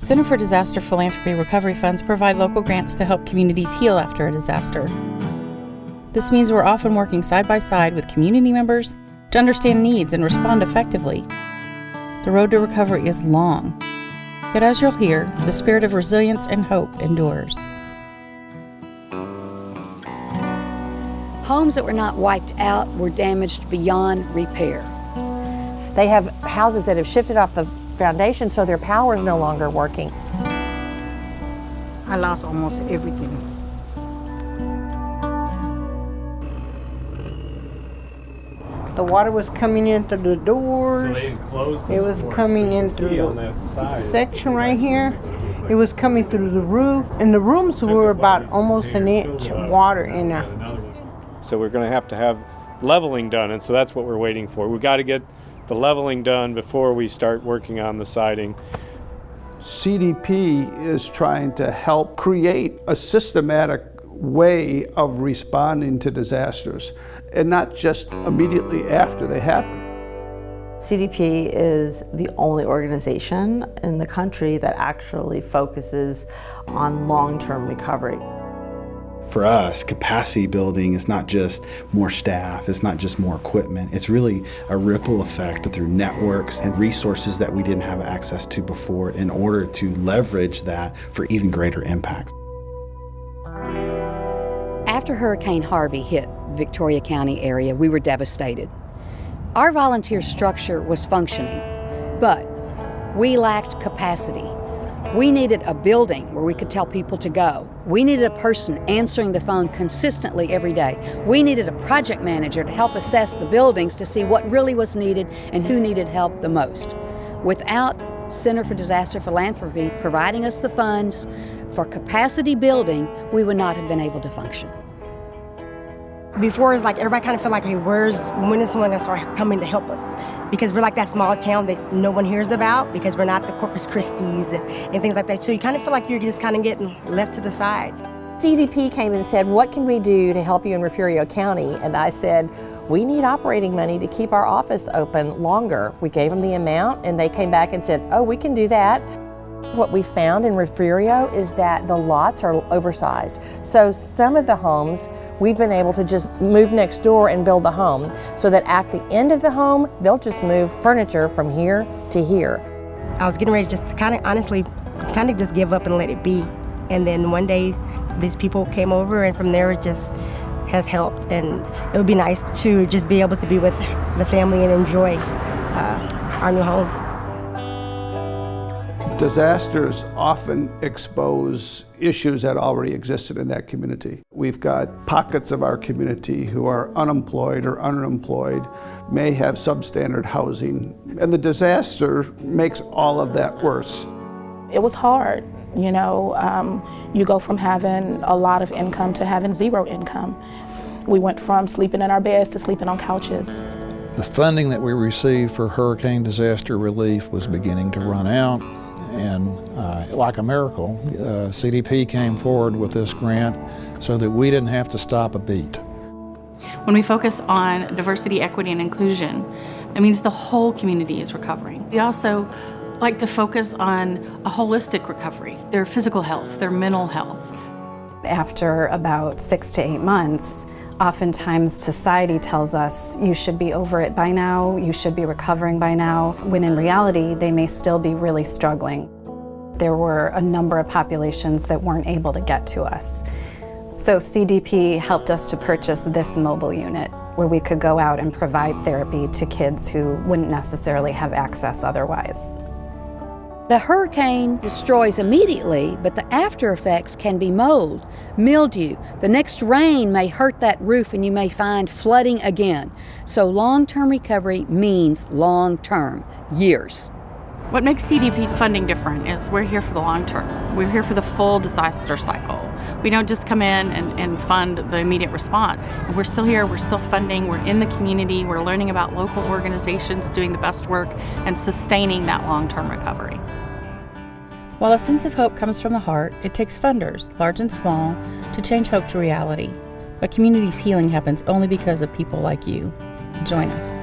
Center for Disaster Philanthropy recovery funds provide local grants to help communities heal after a disaster. This means we're often working side by side with community members to understand needs and respond effectively. The road to recovery is long, yet as you'll hear, the spirit of resilience and hope endures. Homes that were not wiped out were damaged beyond repair. They have houses that have shifted off the foundation, so their power is no longer working. I lost almost everything. The water was coming in through the doors. So they enclosed it was coming in through the section right here. It was coming through the roof. And the rooms were about almost an inch of water in there. So we're going to have leveling done, and so that's what we're waiting for. We've got to get the leveling done before we start working on the siding. CDP is trying to help create a systematic way of responding to disasters, and not just immediately after they happen. CDP is the only organization in the country that actually focuses on long-term recovery. For us, capacity building is not just more staff, it's not just more equipment, it's really a ripple effect through networks and resources that we didn't have access to before in order to leverage that for even greater impact. After Hurricane Harvey hit Victoria County area, we were devastated. Our volunteer structure was functioning, but we lacked capacity. We needed a building where we could tell people to go. We needed a person answering the phone consistently every day. We needed a project manager to help assess the buildings to see what really was needed and who needed help the most. Without Center for Disaster Philanthropy providing us the funds for capacity building, we would not have been able to function. Before, it's like everybody kind of felt like, hey, when is someone going to start coming to help us? Because we're like that small town that no one hears about because we're not the Corpus Christi's and things like that. So you kind of feel like you're just kind of getting left to the side. CDP came and said, what can we do to help you in Refugio County? And I said, we need operating money to keep our office open longer. We gave them the amount and they came back and said, oh, we can do that. What we found in Refugio is that the lots are oversized. So some of the homes, we've been able to just move next door and build the home so that at the end of the home, they'll just move furniture from here to here. I was getting ready just to kind of just give up and let it be. And then one day, these people came over and from there it just has helped. And it would be nice to just be able to be with the family and enjoy our new home. Disasters often expose issues that already existed in that community. We've got pockets of our community who are unemployed or underemployed, may have substandard housing, and the disaster makes all of that worse. It was hard, you know. You go from having a lot of income to having zero income. We went from sleeping in our beds to sleeping on couches. The funding that we received for hurricane disaster relief was beginning to run out. And like a miracle, CDP came forward with this grant so that we didn't have to stop a beat. When we focus on diversity, equity, and inclusion, that means the whole community is recovering. We also like to focus on a holistic recovery, their physical health, their mental health. After about 6 to 8 months, oftentimes society tells us you should be over it by now, you should be recovering by now, when in reality they may still be really struggling. There were a number of populations that weren't able to get to us. So CDP helped us to purchase this mobile unit where we could go out and provide therapy to kids who wouldn't necessarily have access otherwise. The hurricane destroys immediately, but the after effects can be mold, mildew. The next rain may hurt that roof and you may find flooding again. So long-term recovery means long-term, years. What makes CDP funding different is we're here for the long term. We're here for the full disaster cycle. We don't just come in and fund the immediate response. We're still here, we're still funding, we're in the community, we're learning about local organizations doing the best work and sustaining that long-term recovery. While a sense of hope comes from the heart, it takes funders, large and small, to change hope to reality. But community's healing happens only because of people like you. Join us.